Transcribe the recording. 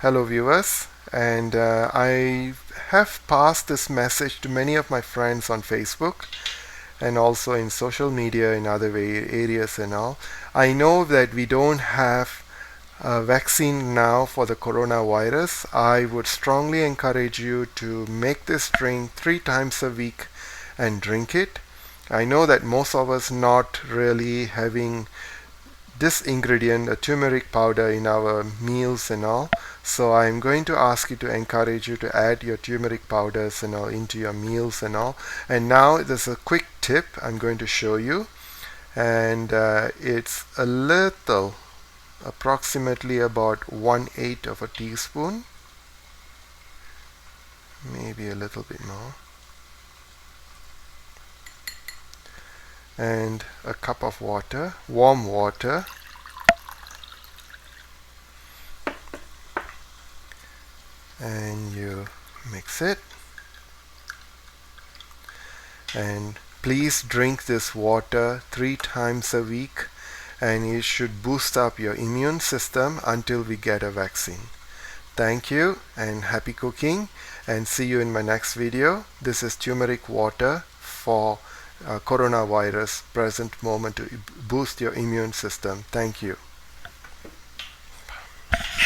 Hello viewers, and I have passed this message to many of my friends on Facebook and also in social media in other areas and all. I know that we don't have a vaccine now for the coronavirus. I would strongly encourage you to make this drink 3 times a week and drink it. I know that most of us not really having this ingredient, a turmeric powder, in our meals and all. So I'm going to ask you to encourage you to add your turmeric powders and all into your meals and all. And now there's a quick tip I'm going to show you, and it's a little, approximately about 1/8 of a teaspoon, maybe a little bit more, and a cup of water, warm water. And you mix it, and please drink this water 3 times a week, and it should boost up your immune system until we get a vaccine. Thank you and happy cooking, and see you in my next video. This is turmeric water for coronavirus present moment to boost your immune system. Thank you.